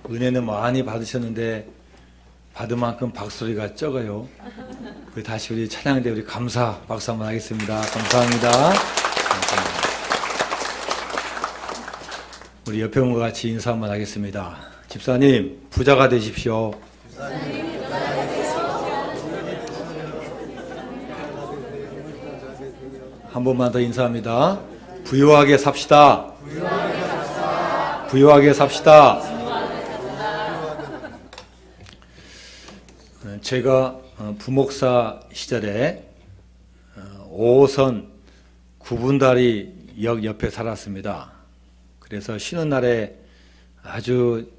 은혜는 많이 받으셨는데 받은 만큼 박수소리가 적어요. 다시 우리 찬양대 우리 감사 박수 한번 하겠습니다. 감사합니다. 감사합니다. 우리 옆에 분과 같이 인사 한번 하겠습니다. 집사님 부자가 되십시오. 한 번만 더 인사합니다. 부유하게 삽시다. 부유하게 삽시다. 제가 부목사 시절에 5호선 구분다리 역 옆에 살았습니다. 그래서 쉬는 날에 아주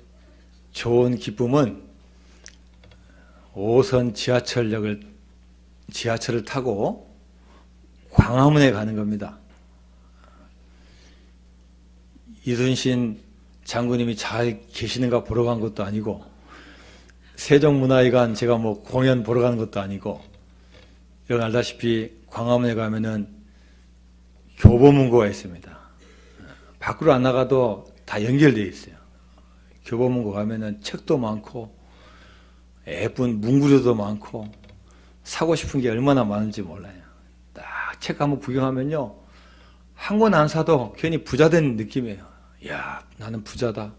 좋은 기쁨은 5호선 지하철을 타고 광화문에 가는 겁니다. 이순신 장군님이 잘 계시는가 보러 간 것도 아니고, 세종문화회관 제가 공연 보러 가는 것도 아니고, 여러분 알다시피 광화문에 가면은 교보문고가 있습니다. 밖으로 안 나가도 다 연결되어 있어요. 교보문고 가면은 책도 많고, 예쁜 문구류도 많고, 사고 싶은 게 얼마나 많은지 몰라요. 딱 책 한번 구경하면요, 한 권 안 사도 괜히 부자 된 느낌이에요. 야, 나는 부자다.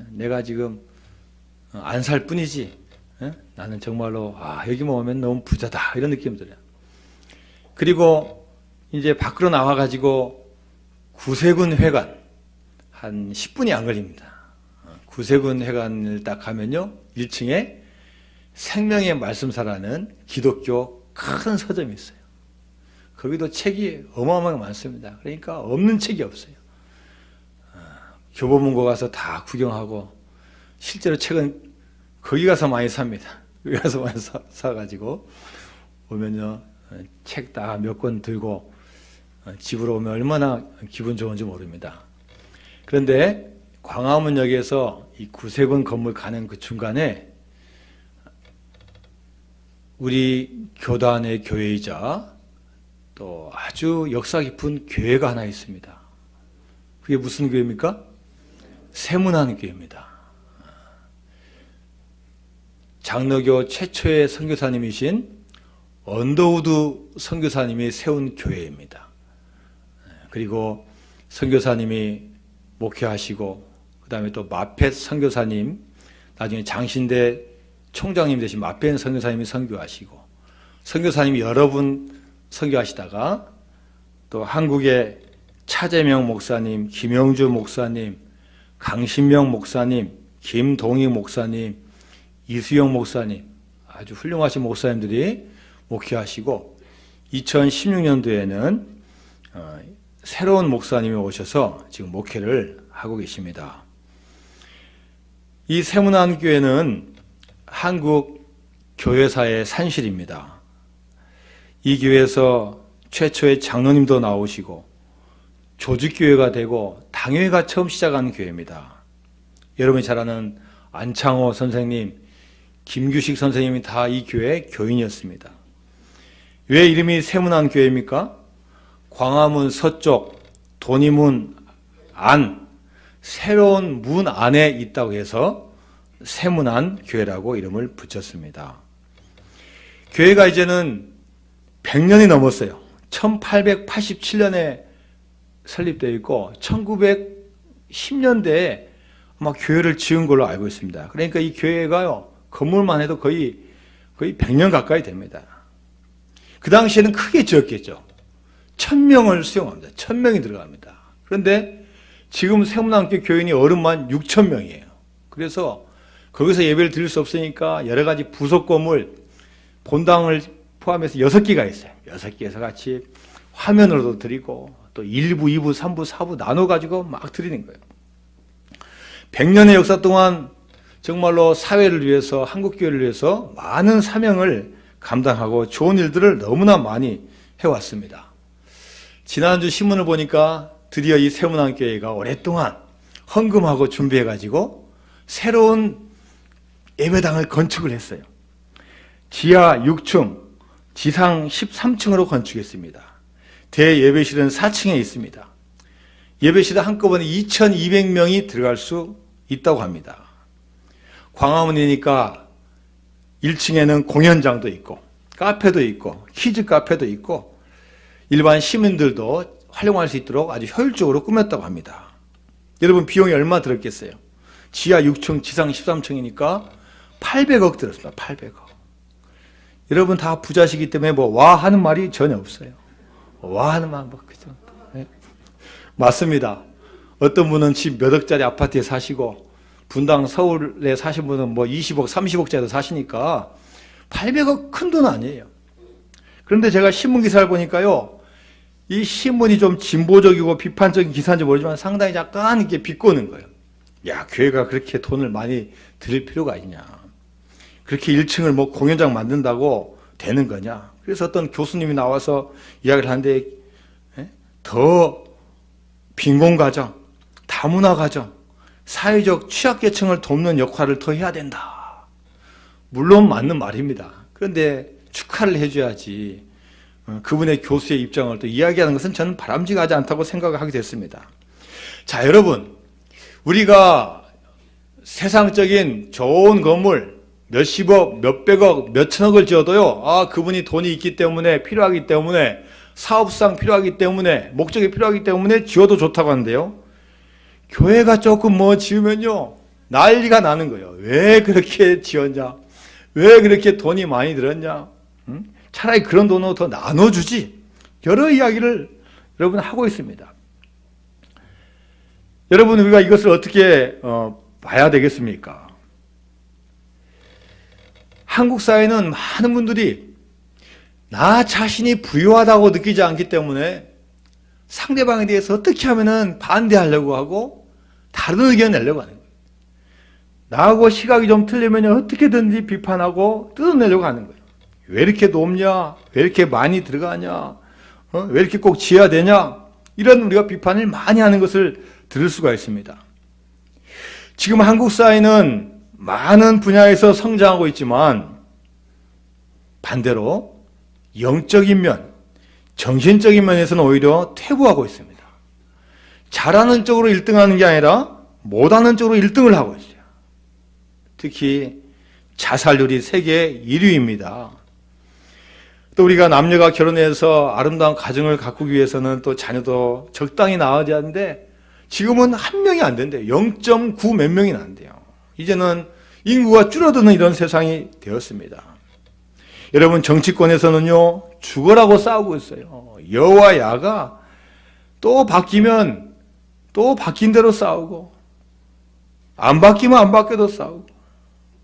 내가 지금 안 살 뿐이지, 나는 정말로 여기만 오면 너무 부자다, 이런 느낌 들어요. 그리고 이제 밖으로 나와가지고 구세군 회관 한 10분이 안 걸립니다. 구세군 회관을 딱 가면요, 1층에 생명의 말씀사라는 기독교 큰 서점이 있어요. 거기도 책이 어마어마하게 많습니다. 그러니까 없는 책이 없어요. 교보문고 가서 다 구경하고, 실제로 책은 거기 가서 많이 삽니다. 거기 가서 많이 사가지고 오면요, 책 다 몇 권 들고 집으로 오면 얼마나 기분 좋은지 모릅니다. 그런데 광화문역에서 이 구세군 건물 가는 그 중간에 우리 교단의 교회이자 또 아주 역사 깊은 교회가 하나 있습니다. 그게 무슨 교회입니까? 세문안 교회입니다. 장로교 최초의 선교사님이신 언더우드 선교사님이 세운 교회입니다. 그리고 선교사님이 목회하시고, 그 다음에 또 마펫 선교사님, 나중에 장신대 총장님 되신 마펫 선교사님이 선교하시고, 선교사님이 여러 분 선교하시다가 또 한국의 차재명 목사님, 김영주 목사님, 강신명 목사님, 김동희 목사님, 이수영 목사님, 아주 훌륭하신 목사님들이 목회하시고, 2016년도에는 새로운 목사님이 오셔서 지금 목회를 하고 계십니다. 이 세문안교회는 한국 교회사의 산실입니다. 이 교회에서 최초의 장로님도 나오시고 조직교회가 되고 당회가 처음 시작한 교회입니다. 여러분이 잘 아는 안창호 선생님, 김규식 선생님이 다 이 교회의 교인이었습니다. 왜 이름이 세문안 교회입니까? 광화문 서쪽 돈이문 안, 새로운 문 안에 있다고 해서 세문안 교회라고 이름을 붙였습니다. 교회가 이제는 100년이 넘었어요. 1887년에 설립되어 있고 1910년대에 아마 교회를 지은 걸로 알고 있습니다. 그러니까 이 교회가요, 건물만 해도 거의 100년 가까이 됩니다. 그 당시에는 크게 지었겠죠. 1000명을 수용합니다. 1000명이 들어갑니다. 그런데 지금 세문안교 교인이 어른만 6000명이에요. 그래서 거기서 예배를 드릴 수 없으니까 여러 가지 부속 건물, 본당을 포함해서 6개가 있어요. 6개에서 같이 화면으로도 드리고 또 1부, 2부, 3부, 4부 나눠가지고 막 드리는 거예요. 100년의 역사 동안 정말로 사회를 위해서, 한국교회를 위해서 많은 사명을 감당하고 좋은 일들을 너무나 많이 해왔습니다. 지난주 신문을 보니까 드디어 이 세문안교회가 오랫동안 헌금하고 준비해가지고 새로운 예배당을 건축을 했어요. 지하 6층, 지상 13층으로 건축했습니다. 대예배실은 4층에 있습니다. 예배실에 한꺼번에 2200명이 들어갈 수 있다고 합니다. 광화문이니까 1층에는 공연장도 있고 카페도 있고 키즈 카페도 있고 일반 시민들도 활용할 수 있도록 아주 효율적으로 꾸몄다고 합니다. 여러분 비용이 얼마 들었겠어요? 지하 6층, 지상 13층이니까 800억 들었습니다. 800억. 여러분 다 부자시기 때문에 뭐 와 하는 말이 전혀 없어요. 와 하는 말 뭐 그죠? 네. 맞습니다. 어떤 분은 집 몇 억짜리 아파트에 사시고 분당 서울에 사신 분은 뭐 20억, 30억짜리도 사시니까 800억 큰 돈 아니에요. 그런데 제가 신문 기사를 보니까요. 이 신문이 좀 진보적이고 비판적인 기사인지 모르지만 상당히 약간 이렇게 비꼬는 거예요. 야, 교회가 그렇게 돈을 많이 들일 필요가 있냐. 그렇게 1층을 뭐 공연장 만든다고 되는 거냐. 그래서 어떤 교수님이 나와서 이야기를 하는데 더 빈곤가정, 다문화가정, 사회적 취약계층을 돕는 역할을 더 해야 된다. 물론 맞는 말입니다. 그런데 축하를 해줘야지 그분의 교수의 입장을 또 이야기하는 것은 저는 바람직하지 않다고 생각을 하게 됐습니다. 자, 여러분, 우리가 세상적인 좋은 건물 몇십억, 몇백억, 몇천억을 지어도요, 아, 그분이 돈이 있기 때문에, 필요하기 때문에, 사업상 필요하기 때문에, 목적이 필요하기 때문에 지어도 좋다고 하는데요. 교회가 조금 뭐 지으면요, 난리가 나는 거예요. 왜 그렇게 지었냐? 왜 그렇게 돈이 많이 들었냐? 차라리 그런 돈으로 더 나눠주지. 여러 이야기를 여러분 하고 있습니다. 여러분, 우리가 이것을 어떻게 봐야 되겠습니까? 한국 사회는 많은 분들이 나 자신이 부유하다고 느끼지 않기 때문에 상대방에 대해서 어떻게 하면은 반대하려고 하고 다른 의견을 내려고 하는 거예요. 나하고 시각이 좀 틀리면 어떻게든지 비판하고 뜯어내려고 하는 거예요. 왜 이렇게 높냐? 왜 이렇게 많이 들어가냐? 왜 이렇게 꼭 지어야 되냐? 이런 우리가 비판을 많이 하는 것을 들을 수가 있습니다. 지금 한국 사회는 많은 분야에서 성장하고 있지만 반대로 영적인 면, 정신적인 면에서는 오히려 퇴보하고 있습니다. 잘하는 쪽으로 1등하는 게 아니라 못하는 쪽으로 1등을 하고 있어요. 특히 자살률이 세계 1위입니다. 또 우리가 남녀가 결혼해서 아름다운 가정을 가꾸기 위해서는 또 자녀도 적당히 낳아야 하는데 지금은 한 명이 안 된대요. 0.9 몇 명이나 안 돼요. 이제는 인구가 줄어드는 이런 세상이 되었습니다. 여러분 정치권에서는요. 죽어라고 싸우고 있어요. 여와 야가 또 바뀌면 또 바뀐 대로 싸우고 안 바뀌면 안 바뀌어도 싸우고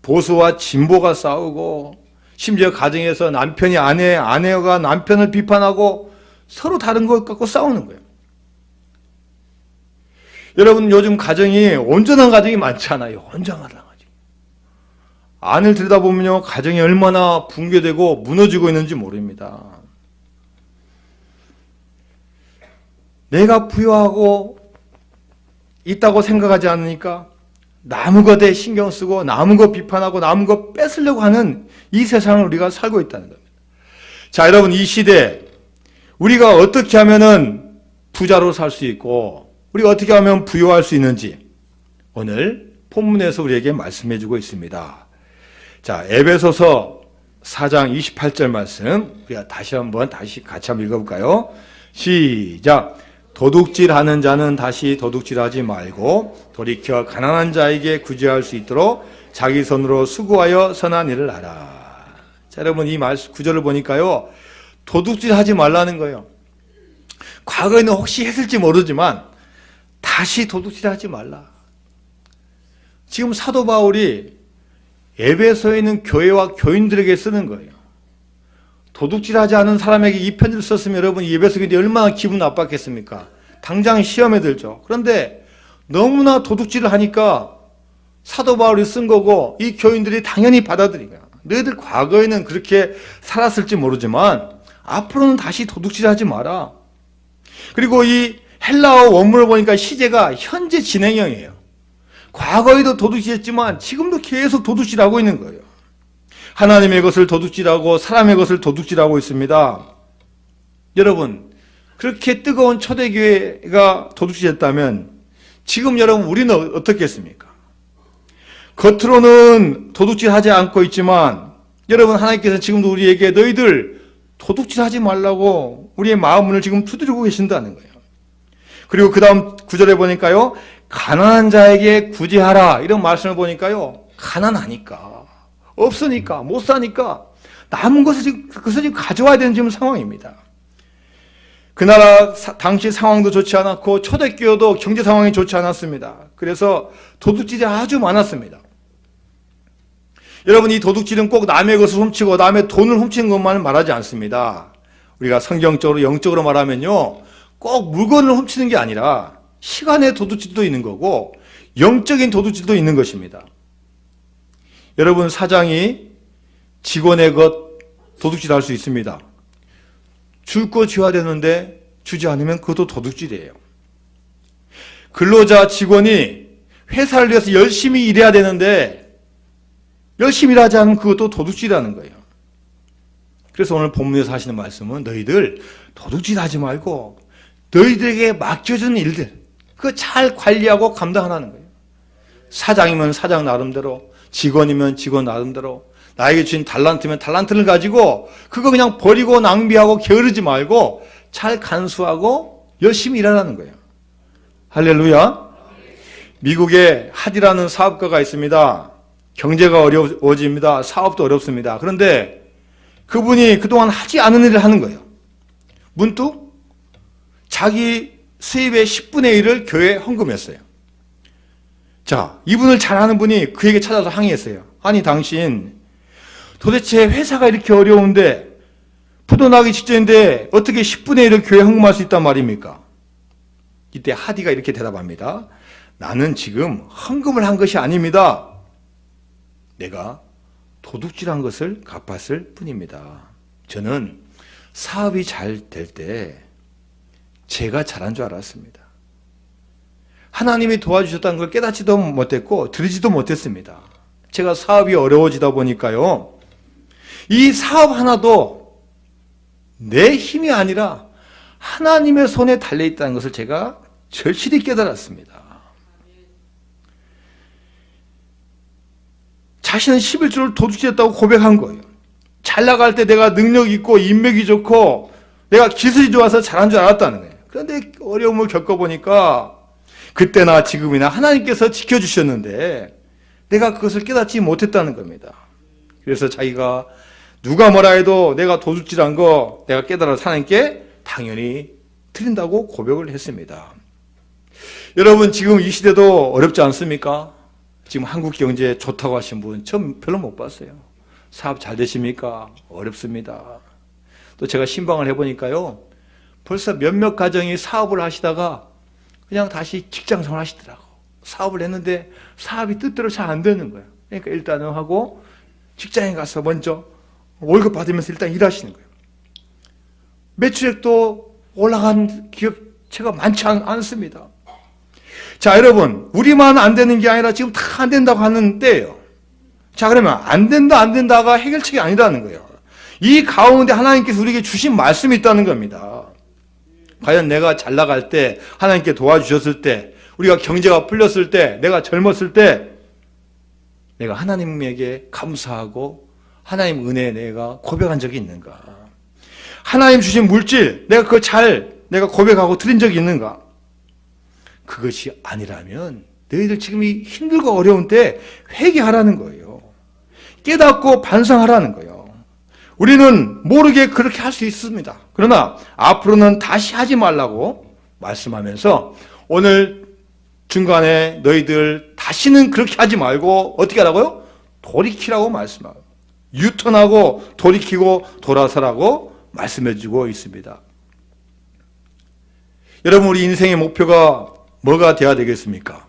보수와 진보가 싸우고 심지어 가정에서 남편이 아내가 남편을 비판하고 서로 다른 것 갖고 싸우는 거예요. 여러분 요즘 가정이 온전한 가정이 많지 않아요. 온전한 가정. 안을 들여다보면요. 가정이 얼마나 붕괴되고 무너지고 있는지 모릅니다. 내가 부유하고 있다고 생각하지 않으니까 남의 것에 신경 쓰고 남의 것 비판하고 남의 것 뺏으려고 하는 이 세상을 우리가 살고 있다는 겁니다. 자, 여러분 이 시대 우리가 어떻게 하면은 부자로 살 수 있고 우리가 어떻게 하면 부유할 수 있는지 오늘 본문에서 우리에게 말씀해 주고 있습니다. 자, 에베소서 4장 28절 말씀 우리가 같이 한번 읽어볼까요? 시작. 도둑질하는 자는 다시 도둑질하지 말고 돌이켜 가난한 자에게 구제할 수 있도록 자기 손으로 수고하여 선한 일을 하라. 자, 여러분 이 구절을 보니까요. 도둑질하지 말라는 거예요. 과거에는 혹시 했을지 모르지만 다시 도둑질하지 말라. 지금 사도 바울이 에베소에 있는 교회와 교인들에게 쓰는 거예요. 도둑질하지 않은 사람에게 이 편지를 썼으면 여러분 이 에베소 교인들이 얼마나 기분 나빴겠습니까? 당장 시험에 들죠. 그런데 너무나 도둑질을 하니까 사도 바울이 쓴 거고 이 교인들이 당연히 받아들이고요. 너희들 과거에는 그렇게 살았을지 모르지만 앞으로는 다시 도둑질하지 마라. 그리고 이 헬라어 원문을 보니까 시제가 현재 진행형이에요. 과거에도 도둑질했지만 지금도 계속 도둑질하고 있는 거예요. 하나님의 것을 도둑질하고 사람의 것을 도둑질하고 있습니다. 여러분 그렇게 뜨거운 초대교회가 도둑질했다면 지금 여러분 우리는 어떻겠습니까? 겉으로는 도둑질하지 않고 있지만 여러분, 하나님께서 지금도 우리에게 너희들 도둑질하지 말라고 우리의 마음을 지금 두드리고 계신다는 거예요. 그리고 그 다음 구절에 보니까요, 가난한 자에게 구제하라, 이런 말씀을 보니까요, 가난하니까, 없으니까, 못 사니까 남은 것을 지금 그것을 지금 가져와야 되는 지금 상황입니다. 그 나라 당시 상황도 좋지 않았고 초대교회도 경제 상황이 좋지 않았습니다. 그래서 도둑질이 아주 많았습니다. 여러분, 이 도둑질은 꼭 남의 것을 훔치고 남의 돈을 훔치는 것만 말하지 않습니다. 우리가 성경적으로 영적으로 말하면요, 꼭 물건을 훔치는 게 아니라 시간의 도둑질도 있는 거고 영적인 도둑질도 있는 것입니다. 여러분, 사장이 직원의 것 도둑질할 수 있습니다. 줄 거 줘야 되는데 주지 않으면 그것도 도둑질이에요. 근로자 직원이 회사를 위해서 열심히 일해야 되는데 열심히 일하지 않으면 그것도 도둑질이라는 거예요. 그래서 오늘 본문에서 하시는 말씀은 너희들 도둑질하지 말고 너희들에게 맡겨준 일들 그거 잘 관리하고 감당하라는 거예요. 사장이면 사장 나름대로, 직원이면 직원 나름대로, 나에게 주신 달란트면 달란트를 가지고 그거 그냥 버리고 낭비하고 게으르지 말고 잘 간수하고 열심히 일하라는 거예요. 할렐루야. 미국에 하디라는 사업가가 있습니다. 경제가 어려워집니다. 사업도 어렵습니다. 그런데 그분이 그동안 하지 않은 일을 하는 거예요. 문득 자기 수입의 10분의 1을 교회에 헌금했어요. 자, 이분을 잘 아는 분이 그에게 찾아서 항의했어요. 아니, 당신 도대체 회사가 이렇게 어려운데 부도나기 직전인데 어떻게 10분의 1을 교회에 헌금할 수 있단 말입니까? 이때 하디가 이렇게 대답합니다. 나는 지금 헌금을 한 것이 아닙니다. 내가 도둑질한 것을 갚았을 뿐입니다. 저는 사업이 잘 될 때 제가 잘한 줄 알았습니다. 하나님이 도와주셨다는 걸 깨닫지도 못했고 들지도 못했습니다. 제가 사업이 어려워지다 보니까요, 이 사업 하나도 내 힘이 아니라 하나님의 손에 달려있다는 것을 제가 절실히 깨달았습니다. 자신은 11조를 도둑질했다고 고백한 거예요. 잘 나갈 때 내가 능력 있고 인맥이 좋고 내가 기술이 좋아서 잘한 줄 알았다는 거예요. 그런데 어려움을 겪어보니까 그때나 지금이나 하나님께서 지켜주셨는데 내가 그것을 깨닫지 못했다는 겁니다. 그래서 자기가 누가 뭐라 해도 내가 도둑질한 거 내가 깨달아서 하나님께 당연히 틀린다고 고백을 했습니다. 여러분, 지금 이 시대도 어렵지 않습니까? 지금 한국 경제 좋다고 하신 분 전 별로 못 봤어요. 사업 잘 되십니까? 어렵습니다. 또 제가 신방을 해보니까요, 벌써 몇몇 가정이 사업을 하시다가 그냥 다시 직장 생활 하시더라고. 사업을 했는데 사업이 뜻대로 잘 안 되는 거예요. 그러니까 일단은 하고 직장에 가서 먼저 월급 받으면서 일단 일하시는 거예요. 매출액도 올라간 기업체가 많지 않습니다. 자, 여러분, 우리만 안 되는 게 아니라 지금 다 안 된다고 하는 때예요. 자, 그러면 안 된다가 해결책이 아니라는 거예요. 이 가운데 하나님께서 우리에게 주신 말씀이 있다는 겁니다. 과연 내가 잘 나갈 때, 하나님께 도와주셨을 때, 우리가 경제가 풀렸을 때, 내가 젊었을 때 내가 하나님에게 감사하고 하나님 은혜에 내가 고백한 적이 있는가? 하나님 주신 물질, 내가 그거 내가 고백하고 드린 적이 있는가? 그것이 아니라면 너희들 지금 이 힘들고 어려운 때 회개하라는 거예요. 깨닫고 반성하라는 거예요. 우리는 모르게 그렇게 할 수 있습니다. 그러나 앞으로는 다시 하지 말라고 말씀하면서 오늘 중간에 너희들 다시는 그렇게 하지 말고 어떻게 하라고요? 돌이키라고 말씀하고 유턴하고 돌이키고 돌아서라고 말씀해주고 있습니다. 여러분, 우리 인생의 목표가 뭐가 되어야 되겠습니까?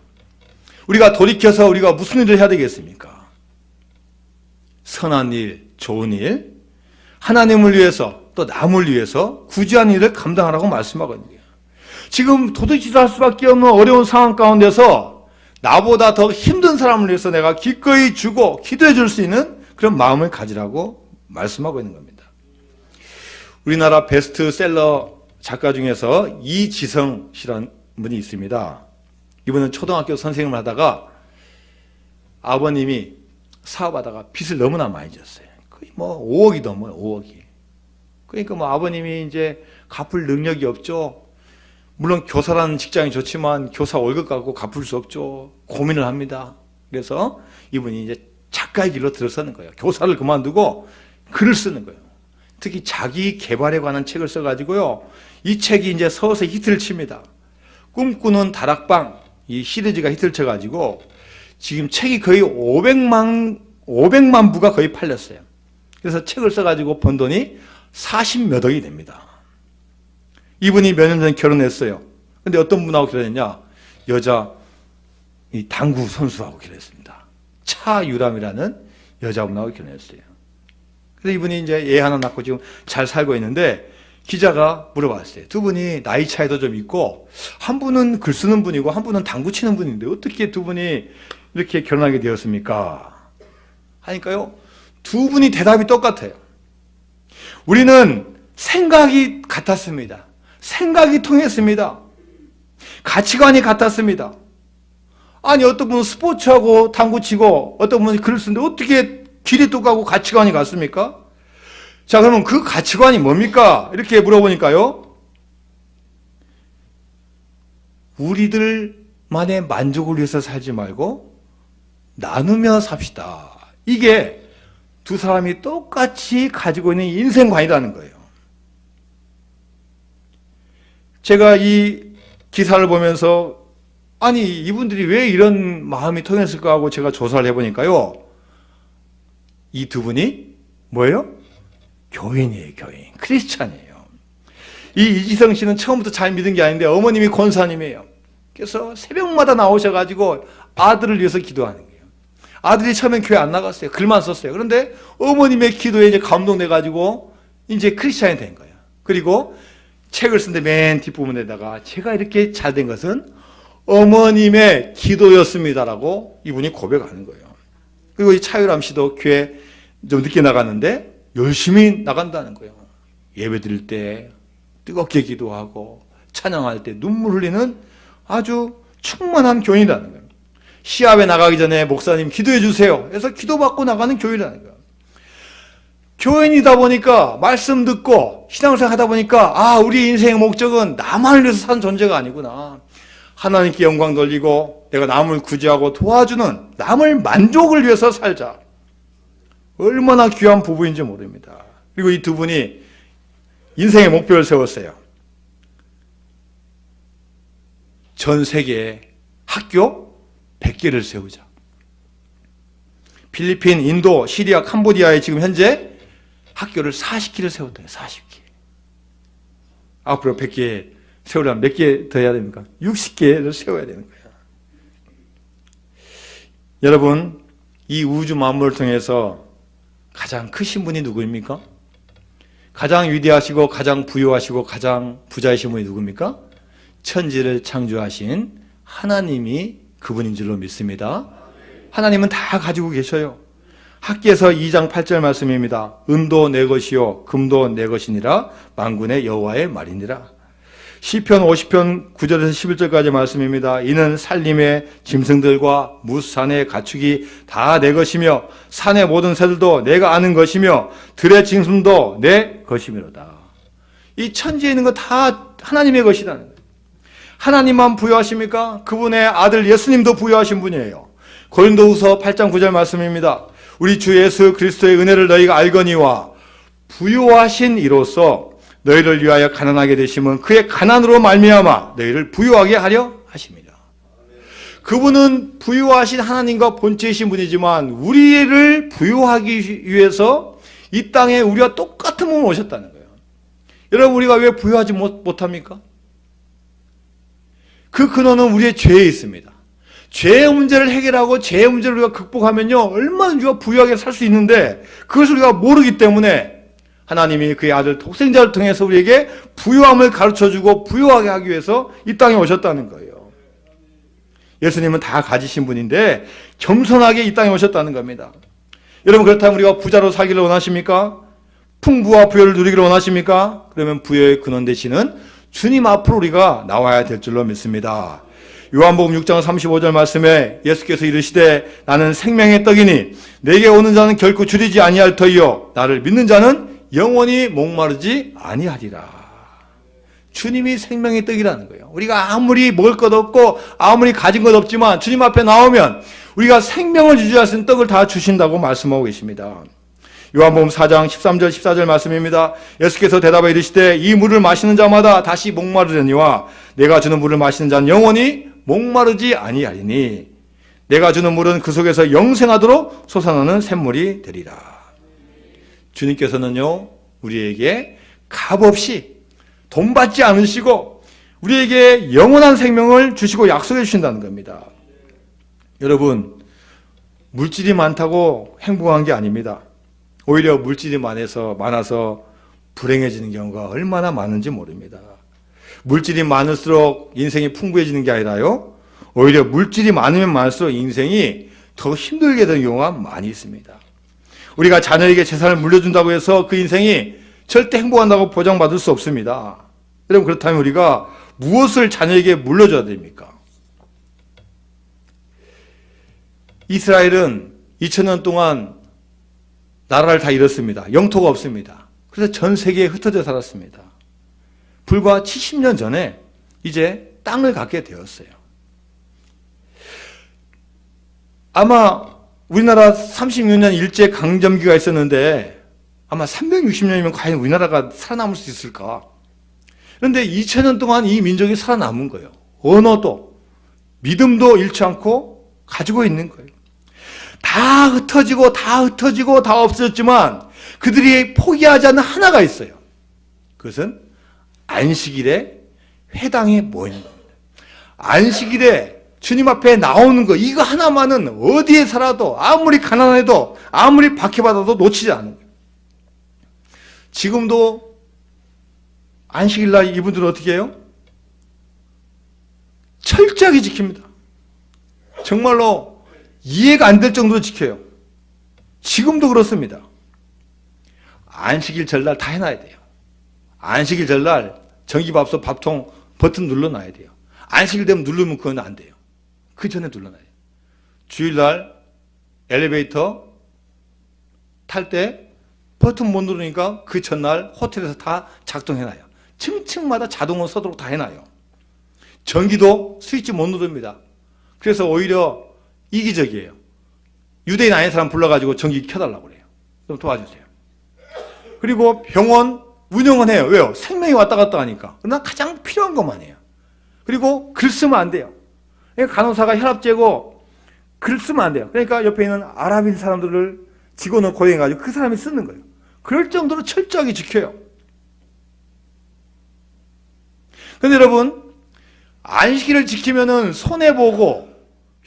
우리가 돌이켜서 우리가 무슨 일을 해야 되겠습니까? 선한 일, 좋은 일, 하나님을 위해서 또 남을 위해서 구제한 일을 감당하라고 말씀하거든요. 지금 도둑질할 수밖에 없는 어려운 상황 가운데서 나보다 더 힘든 사람을 위해서 내가 기꺼이 주고 기도해 줄 수 있는 그런 마음을 가지라고 말씀하고 있는 겁니다. 우리나라 베스트셀러 작가 중에서 이지성 씨라는 분이 있습니다. 이분은 초등학교 선생님을 하다가 아버님이 사업하다가 빚을 너무나 많이 졌어요. 거의 뭐 5억이 넘어요, 5억이. 그러니까 뭐 아버님이 이제 갚을 능력이 없죠. 물론 교사라는 직장이 좋지만 교사 월급 갖고 갚을 수 없죠. 고민을 합니다. 그래서 이분이 이제 작가의 길로 들어서는 거예요. 교사를 그만두고 글을 쓰는 거예요. 특히 자기 개발에 관한 책을 써가지고요. 이 책이 이제 서서히 히트를 칩니다. 꿈꾸는 다락방, 이 시리즈가 히트를 쳐가지고 지금 책이 거의 500만 부가 거의 팔렸어요. 그래서 책을 써가지고 번 돈이 40몇 억이 됩니다. 이분이 몇 년 전에 결혼했어요. 근데 어떤 분하고 결혼했냐? 여자 이 당구 선수하고 결혼했습니다. 차유람이라는 여자분하고 결혼했어요. 그래서 이분이 이제 애 하나 낳고 지금 잘 살고 있는데 기자가 물어봤어요. 두 분이 나이 차이도 좀 있고 한 분은 글 쓰는 분이고 한 분은 당구 치는 분인데 어떻게 두 분이 이렇게 결혼하게 되었습니까? 하니까요. 두 분이 대답이 똑같아요. 우리는 생각이 같았습니다. 생각이 통했습니다. 가치관이 같았습니다. 아니 어떤 분은 스포츠하고 당구 치고 어떤 분은 글을 쓰는데 어떻게 길이 똑같고 가치관이 같습니까? 자, 그러면 그 가치관이 뭡니까? 이렇게 물어보니까요. 우리들만의 만족을 위해서 살지 말고 나누며 삽시다. 이게 두 사람이 똑같이 가지고 있는 인생관이라는 거예요. 제가 이 기사를 보면서 아니 이분들이 왜 이런 마음이 통했을까 하고 제가 조사를 해보니까요. 이 두 분이 뭐예요? 교인이에요. 교인. 크리스찬이에요. 이 이지성 씨는 처음부터 잘 믿은 게 아닌데 어머님이 권사님이에요. 그래서 새벽마다 나오셔가지고 아들을 위해서 기도하는 거예요. 아들이 처음엔 교회 안 나갔어요. 글만 썼어요. 그런데 어머님의 기도에 이제 감동돼가지고 이제 크리스찬이 된 거예요. 그리고 책을 쓴데 맨 뒷부분에다가 제가 이렇게 잘 된 것은 어머님의 기도였습니다라고 이분이 고백하는 거예요. 그리고 이 차유람 씨도 교회 좀 늦게 나갔는데 열심히 나간다는 거예요. 예배 드릴 때 뜨겁게 기도하고 찬양할 때 눈물 흘리는 아주 충만한 교인이라는 거예요. 시합에 나가기 전에 목사님 기도해 주세요. 그래서 기도받고 나가는 교인이라는 거예요. 교인이다 보니까 말씀 듣고 신앙생활 하다 보니까 아 우리 인생의 목적은 나만을 위해서 사는 존재가 아니구나. 하나님께 영광 돌리고 내가 남을 구제하고 도와주는 남을 만족을 위해서 살자. 얼마나 귀한 부부인지 모릅니다. 그리고 이 두 분이 인생의 목표를 세웠어요. 전 세계에 학교 100개를 세우자. 필리핀, 인도, 시리아, 캄보디아에 지금 현재 학교를 40개를 세웠대요. 40개. 앞으로 100개 세우려면 몇 개 더 해야 됩니까? 60개를 세워야 되는 거예요. 여러분, 이 우주 만물을 통해서 가장 크신 분이 누구입니까? 가장 위대하시고 가장 부유하시고 가장 부자이신 분이 누굽니까? 천지를 창조하신 하나님이 그분인 줄로 믿습니다. 하나님은 다 가지고 계셔요. 학기에서 2장 8절 말씀입니다. 은도 내 것이요 금도 내 것이니라 만군의 여호와의 말이니라. 시편 50편 9절에서 11절까지 말씀입니다. 이는 산림의 짐승들과 무산의 가축이 다 내 것이며 산의 모든 새들도 내가 아는 것이며 들의 짐승도 내 것이미로다. 이 천지에 있는 거 다 하나님의 것이라는 거예요. 하나님만 부여하십니까? 그분의 아들 예수님도 부여하신 분이에요. 고린도후서 8장 9절 말씀입니다. 우리 주 예수 그리스도의 은혜를 너희가 알거니와 부유하신 이로써 너희를 위하여 가난하게 되심은 그의 가난으로 말미암아 너희를 부유하게 하려 하십니다. 그분은 부유하신 하나님과 본체이신 분이지만 우리를 부유하기 위해서 이 땅에 우리와 똑같은 몸을 오셨다는 거예요. 여러분 우리가 왜 부유하지 못합니까? 그 근원은 우리의 죄에 있습니다. 죄의 문제를 해결하고 죄의 문제를 우리가 극복하면요 얼마나 우리가 부유하게 살 수 있는데 그것을 우리가 모르기 때문에 하나님이 그의 아들 독생자를 통해서 우리에게 부유함을 가르쳐주고 부유하게 하기 위해서 이 땅에 오셨다는 거예요. 예수님은 다 가지신 분인데 겸손하게 이 땅에 오셨다는 겁니다. 여러분 그렇다면 우리가 부자로 살기를 원하십니까? 풍부와 부여를 누리기를 원하십니까? 그러면 부여의 근원 되시는 주님 앞으로 우리가 나와야 될 줄로 믿습니다. 요한복음 6장 35절 말씀에 예수께서 이르시되 나는 생명의 떡이니 내게 오는 자는 결코 줄이지 아니할 터이요 나를 믿는 자는 영원히 목마르지 아니하리라. 주님이 생명의 떡이라는 거예요. 우리가 아무리 먹을 것 없고 아무리 가진 것 없지만 주님 앞에 나오면 우리가 생명을 유지할 수 있는 떡을 다 주신다고 말씀하고 계십니다. 요한복음 4장 13절 14절 말씀입니다. 예수께서 대답하여 이르시되 이 물을 마시는 자마다 다시 목마르려니와 내가 주는 물을 마시는 자는 영원히 목마르지 아니하리니 내가 주는 물은 그 속에서 영생하도록 솟아나는 샘물이 되리라. 주님께서는요 우리에게 값없이 돈 받지 않으시고 우리에게 영원한 생명을 주시고 약속해 주신다는 겁니다. 여러분, 물질이 많다고 행복한 게 아닙니다. 오히려 물질이 많아서 불행해지는 경우가 얼마나 많은지 모릅니다. 물질이 많을수록 인생이 풍부해지는 게 아니라요, 오히려 물질이 많으면 많을수록 인생이 더 힘들게 되는 경우가 많이 있습니다. 우리가 자녀에게 재산을 물려준다고 해서 그 인생이 절대 행복한다고 보장받을 수 없습니다. 여러분, 그렇다면 우리가 무엇을 자녀에게 물려줘야 됩니까? 이스라엘은 2000년 동안 나라를 다 잃었습니다. 영토가 없습니다. 그래서 전 세계에 흩어져 살았습니다. 불과 70년 전에 이제 땅을 갖게 되었어요. 아마 우리나라 36년 일제강점기가 있었는데 아마 360년이면 과연 우리나라가 살아남을 수 있을까? 그런데 2000년 동안 이 민족이 살아남은 거예요. 언어도 믿음도 잃지 않고 가지고 있는 거예요. 다 흩어지고 다 없어졌지만 그들이 포기하지 않는 하나가 있어요. 그것은 안식일에 회당에 모이는 겁니다. 안식일에 주님 앞에 나오는 거, 이거 하나만은 어디에 살아도 아무리 가난해도 아무리 박해받아도 놓치지 않는 거예요. 지금도 안식일날 이분들은 어떻게 해요? 철저하게 지킵니다. 정말로 이해가 안 될 정도로 지켜요. 지금도 그렇습니다. 안식일 전날 다 해놔야 돼요. 안식일 전날 전기밥솥 밥통 버튼 눌러놔야 돼요. 안식일 되면 누르면 그건 안 돼요. 그 전에 눌러놔야 돼요. 주일날 엘리베이터 탈 때 버튼 못 누르니까 그 전날 호텔에서 다 작동해놔요. 층층마다 자동으로 서도록 다 해놔요. 전기도 스위치 못 누릅니다. 그래서 오히려 이기적이에요. 유대인 아닌 사람 불러가지고 전기 켜달라고 그래요. 좀 도와주세요. 그리고 병원 운영은 해요. 왜요? 생명이 왔다 갔다 하니까. 그러나 가장 필요한 것만 해요. 그리고 글 쓰면 안 돼요. 그러니까 간호사가 혈압 재고 글 쓰면 안 돼요. 그러니까 옆에 있는 아랍인 사람들을 직원을 고용해가지고 그 사람이 쓰는 거예요. 그럴 정도로 철저하게 지켜요. 그런데 여러분, 안식일을 지키면은 손해보고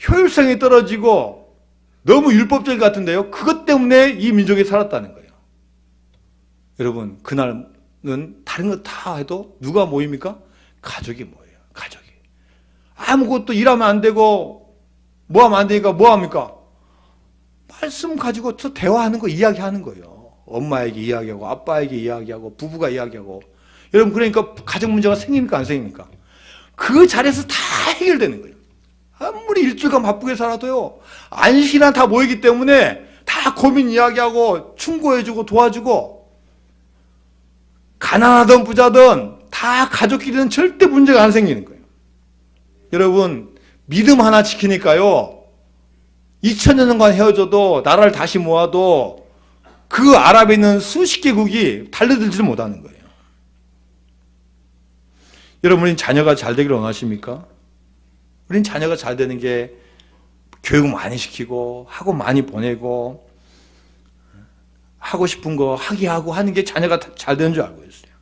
효율성이 떨어지고 너무 율법적인 것 같은데요. 그것 때문에 이 민족이 살았다는 거예요. 여러분, 그날은 다른 거 다 해도 누가 모입니까? 가족이 모여요. 가족이. 아무것도 일하면 안 되고 뭐 하면 안 되니까 뭐 합니까? 말씀 가지고 또 대화하는 거, 이야기하는 거예요. 엄마에게 이야기하고 아빠에게 이야기하고 부부가 이야기하고. 여러분, 그러니까 가정 문제가 생깁니까 안 생깁니까? 그 자리에서 다 해결되는 거예요. 아무리 일주일간 바쁘게 살아도요, 안식일은 다 모이기 때문에 다 고민 이야기하고 충고해주고 도와주고, 가난하든 부자든 다 가족끼리는 절대 문제가 안 생기는 거예요. 여러분, 믿음 하나 지키니까요, 2000년간 헤어져도 나라를 다시 모아도 그 아랍에 있는 수십 개국이 달려들지를 못하는 거예요. 여러분이 자녀가 잘 되기를 원하십니까? 우린 자녀가 잘 되는 게 교육 많이 시키고 학원 많이 보내고 하고 싶은 거 하게 하고 하는 게 자녀가 잘 되는 줄 알고 있어요.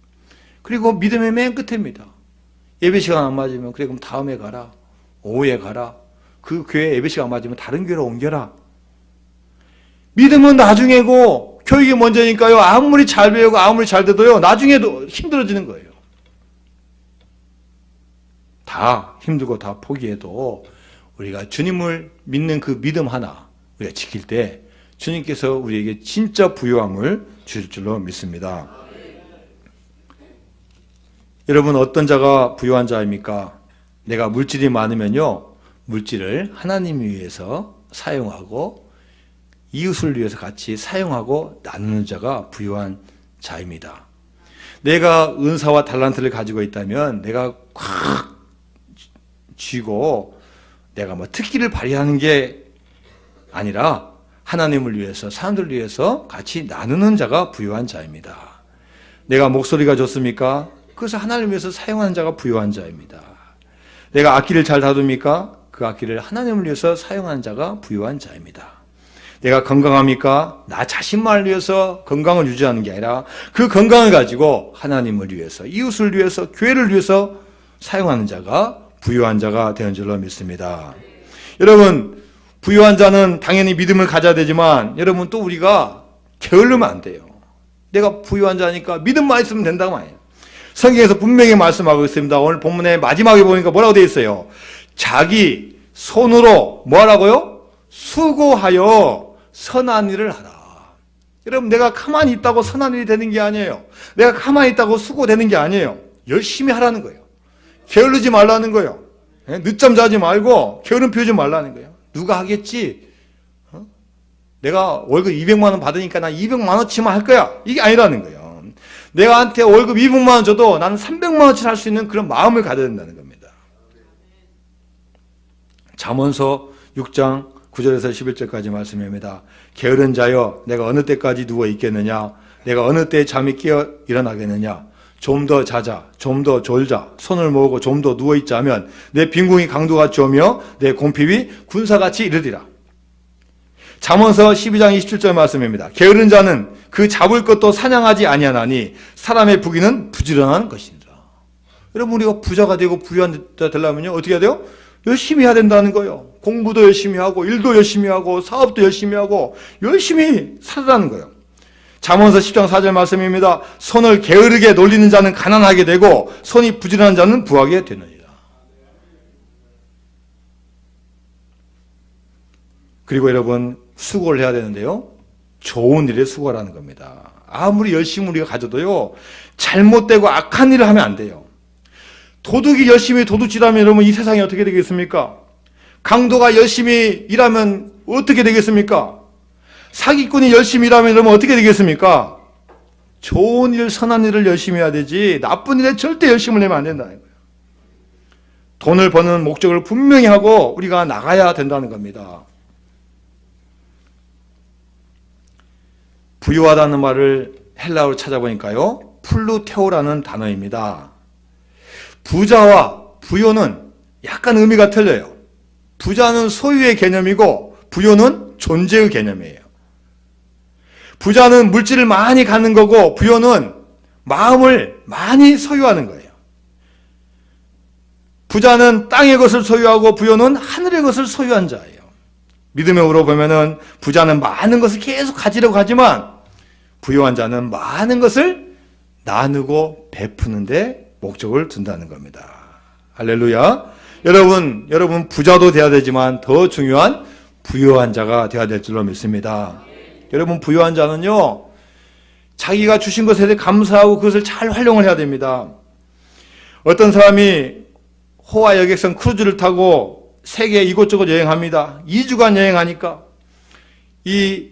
그리고 믿음의 맨 끝입니다. 예배 시간 안 맞으면 그래 그럼 다음에 가라. 오후에 가라. 그 교회 예배 시간 안 맞으면 다른 교회로 옮겨라. 믿음은 나중에고 교육이 먼저니까요. 아무리 잘 배우고 아무리 잘 돼도요. 나중에도 힘들어지는 거예요. 다 힘들고 다 포기해도 우리가 주님을 믿는 그 믿음 하나 우리가 지킬 때 주님께서 우리에게 진짜 부요함을 주실 줄로 믿습니다. 여러분, 어떤 자가 부요한 자입니까? 내가 물질이 많으면요, 물질을 하나님을 위해서 사용하고 이웃을 위해서 같이 사용하고 나누는 자가 부유한 자입니다. 내가 은사와 달란트를 가지고 있다면 내가 꽉 쥐고 내가 뭐 특기를 발휘하는 게 아니라 하나님을 위해서, 사람들을 위해서 같이 나누는 자가 부유한 자입니다. 내가 목소리가 좋습니까? 그것을 하나님을 위해서 사용하는 자가 부유한 자입니다. 내가 악기를 잘 다룹니까? 그 악기를 하나님을 위해서 사용하는 자가 부유한 자입니다. 내가 건강합니까? 나 자신만을 위해서 건강을 유지하는 게 아니라 그 건강을 가지고 하나님을 위해서, 이웃을 위해서, 교회를 위해서 사용하는 자가 부유한 자가 되는 줄로 믿습니다. 여러분, 부유한 자는 당연히 믿음을 가져야 되지만 여러분 또 우리가 게을르면 안 돼요. 내가 부유한 자니까 믿음만 있으면 된다고 말이에요. 성경에서 분명히 말씀하고 있습니다. 오늘 본문의 마지막에 보니까 뭐라고 되어 있어요? 자기 손으로 뭐 하라고요? 수고하여 선한 일을 하라. 여러분, 내가 가만히 있다고 선한 일이 되는 게 아니에요. 내가 가만히 있다고 수고되는 게 아니에요. 열심히 하라는 거예요. 게을르지 말라는 거예요. 늦잠 자지 말고 게으름 피우지 말라는 거예요. 누가 하겠지? 내가 월급 200만 원 받으니까 난 200만 원치만 할 거야. 이게 아니라는 거예요. 내가 한테 월급 200만 원 줘도 나는 300만 원치 할 수 있는 그런 마음을 가져야 된다는 겁니다. 잠언서 6장 9절에서 11절까지 말씀입니다. 게으른 자여, 내가 어느 때까지 누워 있겠느냐? 내가 어느 때 잠이 깨어 일어나겠느냐? 좀 더 자자, 좀 더 졸자, 손을 모으고 좀 더 누워있자 하면 내 빈궁이 강도같이 오며 내 공핍이 군사같이 이르리라. 잠언서 12장 27절 말씀입니다. 게으른 자는 그 잡을 것도 사냥하지 아니하나니 사람의 부귀는 부지런한 것이니라. 여러분, 우리가 부자가 되고 부유한 자 되려면요 어떻게 해야 돼요? 열심히 해야 된다는 거예요. 공부도 열심히 하고 일도 열심히 하고 사업도 열심히 하고 열심히 살라는 거예요. 잠언서 10장 4절 말씀입니다. 손을 게으르게 놀리는 자는 가난하게 되고 손이 부지런한 자는 부하게 되느니라. 그리고 여러분, 수고를 해야 되는데요, 좋은 일에 수고하라는 겁니다. 아무리 열심히 우리가 가져도요, 잘못되고 악한 일을 하면 안 돼요. 도둑이 열심히 도둑질하면 여러분 이 세상이 어떻게 되겠습니까? 강도가 열심히 일하면 어떻게 되겠습니까? 사기꾼이 열심히 일하면 여러분 어떻게 되겠습니까? 좋은 일, 선한 일을 열심히 해야 되지 나쁜 일에 절대 열심을 내면 안 된다는 거예요. 돈을 버는 목적을 분명히 하고 우리가 나가야 된다는 겁니다. 부유하다는 말을 헬라어로 찾아보니까요, 플루테오라는 단어입니다. 부자와 부요는 약간 의미가 틀려요. 부자는 소유의 개념이고 부요는 존재의 개념이에요. 부자는 물질을 많이 갖는 거고 부요는 마음을 많이 소유하는 거예요. 부자는 땅의 것을 소유하고 부요는 하늘의 것을 소유한 자예요. 믿음으로 보면은 부자는 많은 것을 계속 가지려고 하지만 부유한 자는 많은 것을 나누고 베푸는데 목적을 둔다는 겁니다. 할렐루야. 여러분 부자도 돼야 되지만 더 중요한 부유한 자가 돼야 될 줄로 믿습니다. 여러분, 부유한 자는요, 자기가 주신 것에 대해 감사하고 그것을 잘 활용을 해야 됩니다. 어떤 사람이 호화 여객선 크루즈를 타고 세계 이곳저곳 여행합니다. 2주간 여행하니까 이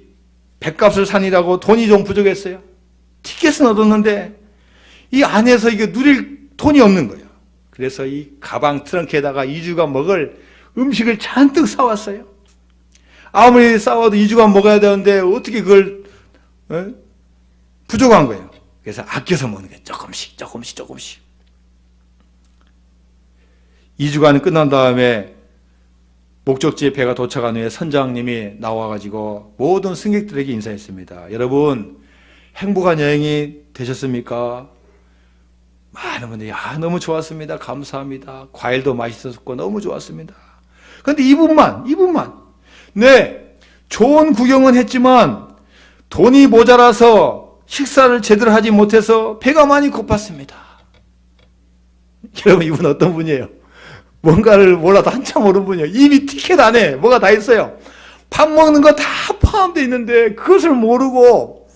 백값을 산이라고 돈이 좀 부족했어요. 티켓은 얻었는데 이 안에서 이게 누릴 돈이 없는 거예요. 그래서 이 가방 트렁크에다가 2주간 먹을 음식을 잔뜩 사왔어요. 아무리 싸워도 2주간 먹어야 되는데 어떻게 그걸 부족한 거예요. 그래서 아껴서 먹는 거예요. 조금씩 2주간이 끝난 다음에 목적지에 배가 도착한 후에 선장님이 나와가지고 모든 승객들에게 인사했습니다. 여러분, 행복한 여행이 되셨습니까? 많은 분들이 너무 좋았습니다. 감사합니다. 과일도 맛있었고 너무 좋았습니다. 그런데 이분만 네, 좋은 구경은 했지만 돈이 모자라서 식사를 제대로 하지 못해서 배가 많이 고팠습니다. 여러분, 이분 어떤 분이에요? 뭔가를 몰라도 한참 모르는 분이에요. 이미 티켓 안에 뭐가 다 있어요. 밥 먹는 거 다 포함되어 있는데 그것을 모르고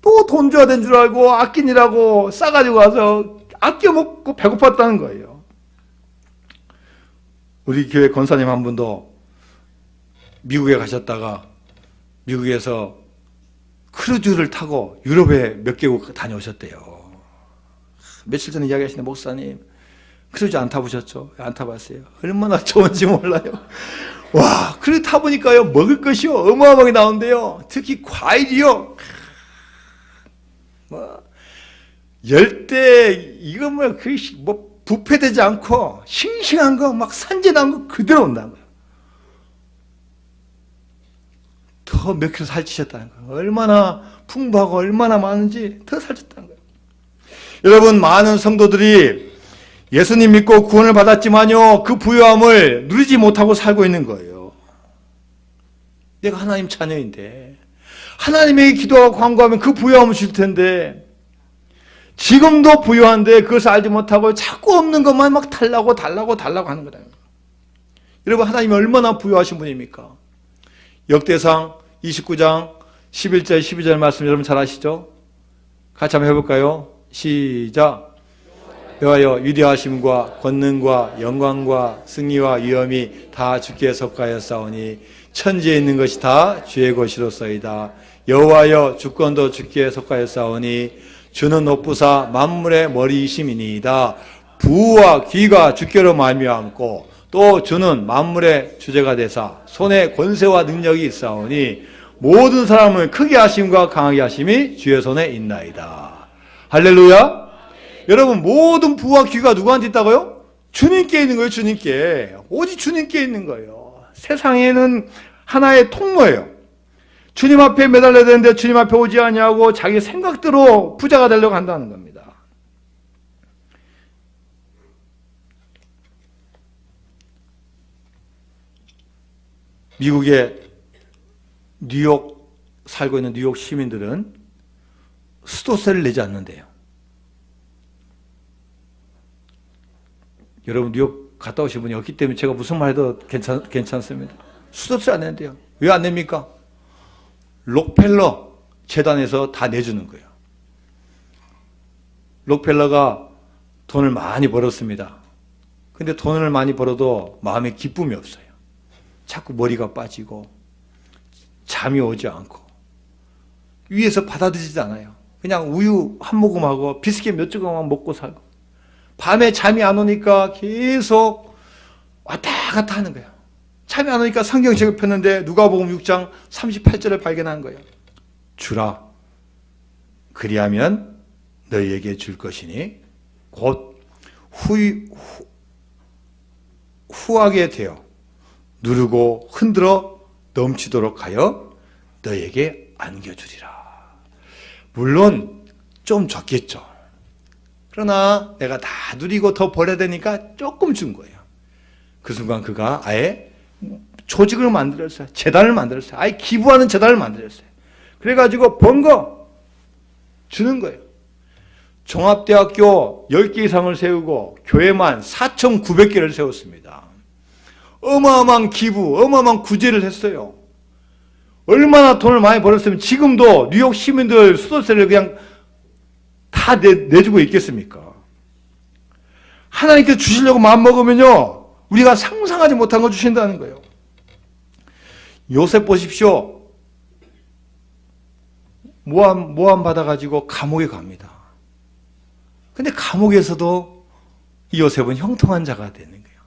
또 돈 줘야 되는 줄 알고 아끼느라고 싸가지고 와서 아껴 먹고 배고팠다는 거예요. 우리 교회 권사님 한 분도 미국에 가셨다가 미국에서 크루즈를 타고 유럽에 몇 개국 다녀오셨대요. 며칠 전에 이야기하시는 목사님, 크루즈 안 타보셨죠? 안 타봤어요. 얼마나 좋은지 몰라요. 와, 크루즈 타보니까요, 먹을 것이요, 어마어마하게 나온대요. 특히 과일이요. 뭐, 열대, 이거 뭐, 부패되지 않고, 싱싱한 거, 막 산재난 거 그대로 온다는 거예요. 더 몇 킬로 살찌셨다는 거예요. 얼마나 풍부하고 얼마나 많은지 더 살쪘다는 거예요. 여러분, 많은 성도들이 예수님 믿고 구원을 받았지만요, 그 부요함을 누리지 못하고 살고 있는 거예요. 내가 하나님 자녀인데, 하나님에게 기도하고 간구하면 그 부요함을 줄 텐데, 지금도 부요한데 그것을 알지 못하고 자꾸 없는 것만 막 달라고 하는 거다. 여러분, 하나님이 얼마나 부요하신 분입니까? 역대상 29장 11절 12절 말씀 여러분 잘 아시죠? 같이 한번 해볼까요? 시작. 여호와여, 위대하심과 권능과 영광과 승리와 위엄이 다 주께 속하였사오니 천지에 있는 것이 다 주의 것이로소이다. 여호와여, 주권도 주께 속하였사오니 주는 높으사 만물의 머리이심이니이다. 부와 귀가 주께로 말미암고 또 주는 만물의 주제가 되사 손에 권세와 능력이 있사오니 모든 사람을 크게 하심과 강하게 하심이 주의 손에 있나이다. 할렐루야. 여러분, 모든 부와 귀가 누구한테 있다고요? 주님께 있는 거예요. 주님께. 오직 주님께 있는 거예요. 세상에는 하나의 통로예요. 주님 앞에 매달려야 되는데 주님 앞에 오지 않냐고 자기 생각대로 부자가 되려고 한다는 겁니다. 미국의 뉴욕 살고 있는 뉴욕 시민들은 수도세를 내지 않는데요. 여러분, 뉴욕 갔다 오신 분이 없기 때문에 제가 무슨 말 해도 괜찮습니다. 수도세 안 내는데요. 왜 안 냅니까? 록펠러 재단에서 다 내주는 거예요. 록펠러가 돈을 많이 벌었습니다. 근데 돈을 많이 벌어도 마음에 기쁨이 없어요. 자꾸 머리가 빠지고 잠이 오지 않고 위에서 받아들이지 않아요. 그냥 우유 한 모금하고 비스킷 몇 조각만 먹고 살고 밤에 잠이 안 오니까 계속 왔다 갔다 하는 거예요. 잠이 안 오니까 성경책을 폈는데 누가복음 6장 38절을 발견한 거예요. 주라, 그리하면 너희에게 줄 것이니 곧 후하게 되어 누르고 흔들어 넘치도록 하여 너희에게 안겨주리라. 물론 좀 적겠죠. 그러나 내가 다 누리고 더 벌어야 되니까 조금 준 거예요. 그 순간 그가 아예 조직을 만들었어요. 재단을 만들었어요. 아예 기부하는 재단을 만들었어요. 그래가지고 번 거 주는 거예요. 종합대학교 10개 이상을 세우고 교회만 4,900개를 세웠습니다. 어마어마한 기부, 어마어마한 구제를 했어요. 얼마나 돈을 많이 벌었으면 지금도 뉴욕 시민들 수도세를 그냥 다 내주고 있겠습니까? 하나님께서 주시려고 마음먹으면요, 우리가 상상하지 못한 거 주신다는 거예요. 요셉 보십시오. 모함 받아가지고 감옥에 갑니다. 근데 감옥에서도 이 요셉은 형통한 자가 되는 거예요.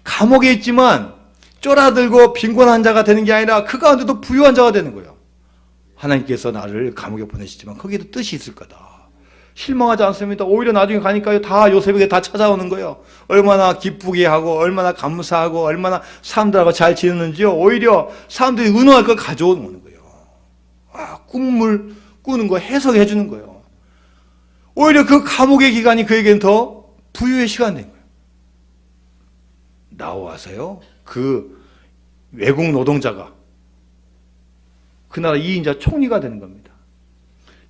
감옥에 있지만 쫄아들고 빈곤한 자가 되는 게 아니라 그 가운데도 부유한 자가 되는 거예요. 하나님께서 나를 감옥에 보내시지만 거기에도 뜻이 있을 거다. 실망하지 않습니다. 오히려 나중에 가니까요, 다 요셉에게 다 찾아오는 거예요. 얼마나 기쁘게 하고 얼마나 감사하고 얼마나 사람들하고 잘 지냈는지요. 오히려 사람들이 의논할 걸 가져오는 거예요. 꿈을 꾸는 거 해석해 주는 거예요. 오히려 그 감옥의 기간이 그에게는 더 부유의 시간이 된 거예요. 나와서요, 그 외국 노동자가 그 나라 2인자 총리가 되는 겁니다.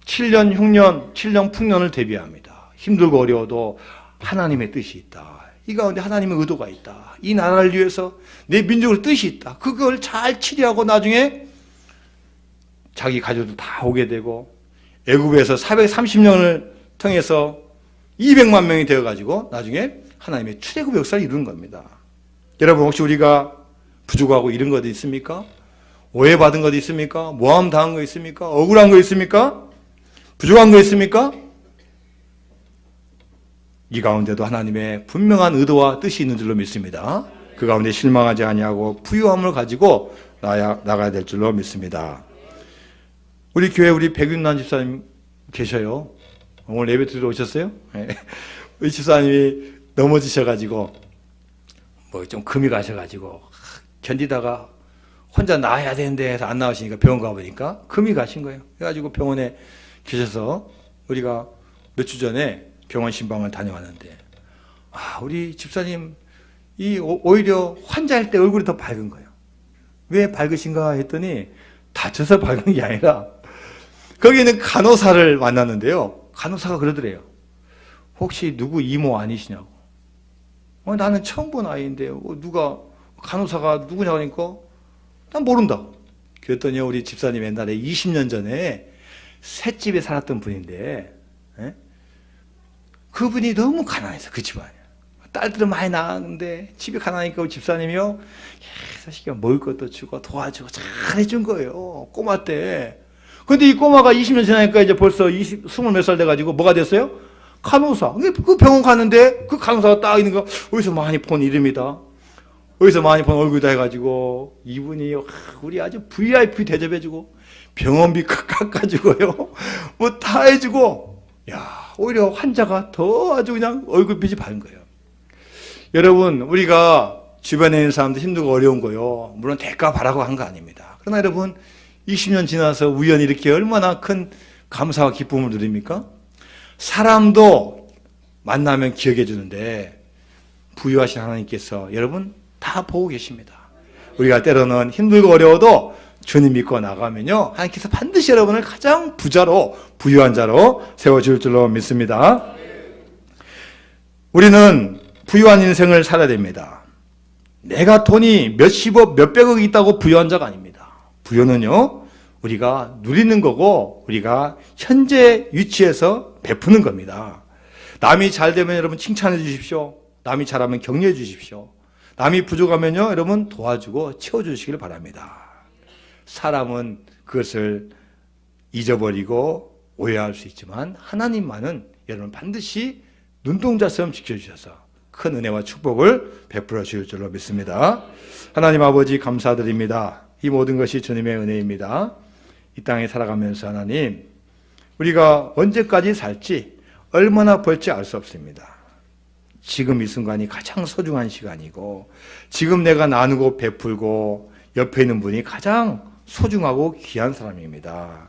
7년 흉년, 7년 풍년을 대비합니다. 힘들고 어려워도 하나님의 뜻이 있다. 이 가운데 하나님의 의도가 있다. 이 나라를 위해서 내 민족의 뜻이 있다. 그걸 잘 치리하고 나중에 자기 가족들 다 오게 되고 애굽에서 430년을 통해서 200만 명이 되어가지고 나중에 하나님의 출애굽 역사를 이루는 겁니다. 여러분 혹시 우리가 부족하고 이런 것도 있습니까? 오해받은 것도 있습니까? 모함 당한 거 있습니까? 억울한 거 있습니까? 부족한 거 있습니까? 이 가운데도 하나님의 분명한 의도와 뜻이 있는 줄로 믿습니다. 그 가운데 실망하지 아니하고 부유함을 가지고 나가야 될 줄로 믿습니다. 우리 교회 우리 백윤란 집사님 계셔요. 오늘 예배 드리러 오셨어요? 네. 우리 집사님이 넘어지셔가지고 뭐 좀 금이 가셔가지고 견디다가 혼자 나와야 되는데 해서 안 나오시니까 병원 가보니까 금이 가신 거예요. 그래가지고 병원에 계셔서 우리가 몇 주 전에 병원 신방을 다녀왔는데 우리 집사님 오히려 환자일 때 얼굴이 더 밝은 거예요. 왜 밝으신가 했더니 다쳐서 밝은 게 아니라 거기는 간호사를 만났는데요. 간호사가 그러더래요. 혹시 누구 이모 아니시냐고. 나는 처음 본 아이인데 누가 간호사가 누구냐고 하니까 난 모른다. 그랬더니 우리 집사님 옛날에 20년 전에 셋집에 살았던 분인데 그분이 너무 가난해서 그 집안이. 딸들은 많이 낳았는데 집이 가난하니까 우리 집사님이요. 자식이 먹을 것도 주고 도와주고 잘해준 거예요. 꼬마 때. 근데 이 꼬마가 20년 지나니까 이제 벌써 20몇 살 돼가지고 뭐가 됐어요? 간호사. 그 병원 가는데 그 간호사가 딱 있는 거 어디서 많이 본 이름이다. 어디서 많이 본 얼굴이다 해가지고 이분이 우리 아주 VIP 대접해주고 병원비 깎아주고요. 뭐 다 해주고 오히려 환자가 더 아주 그냥 얼굴빛이 밝은 거예요. 여러분 우리가 주변에 있는 사람들 힘들고 어려운 거요. 물론 대가 바라고 한 거 아닙니다. 그러나 여러분 20년 지나서 우연히 이렇게 얼마나 큰 감사와 기쁨을 누립니까? 사람도 만나면 기억해 주는데 부유하신 하나님께서 여러분 다 보고 계십니다. 우리가 때로는 힘들고 어려워도 주님 믿고 나가면요 하나님께서 반드시 여러분을 가장 부자로 부유한 자로 세워줄 줄로 믿습니다. 우리는 부유한 인생을 살아야 됩니다. 내가 돈이 몇십억 몇백억이 있다고 부유한 자가 아닙니다. 부유는요 우리가 누리는 거고 우리가 현재 위치에서 베푸는 겁니다. 남이 잘 되면 여러분 칭찬해 주십시오. 남이 잘하면 격려해 주십시오. 남이 부족하면요 여러분 도와주고 채워주시길 바랍니다. 사람은 그것을 잊어버리고 오해할 수 있지만 하나님만은 여러분 반드시 눈동자처럼 지켜주셔서 큰 은혜와 축복을 베풀어 주실 줄로 믿습니다. 하나님 아버지 감사드립니다. 이 모든 것이 주님의 은혜입니다. 이 땅에 살아가면서 하나님 우리가 언제까지 살지 얼마나 벌지 알 수 없습니다. 지금 이 순간이 가장 소중한 시간이고 지금 내가 나누고 베풀고 옆에 있는 분이 가장 소중하고 귀한 사람입니다.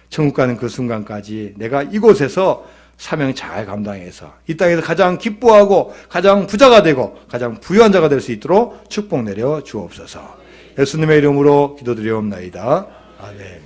천국 가는 그 순간까지 내가 이곳에서 사명 잘 감당해서 이 땅에서 가장 기뻐하고 가장 부자가 되고 가장 부유한 자가 될 수 있도록 축복 내려 주옵소서. 예수님의 이름으로 기도드리옵나이다. 아멘.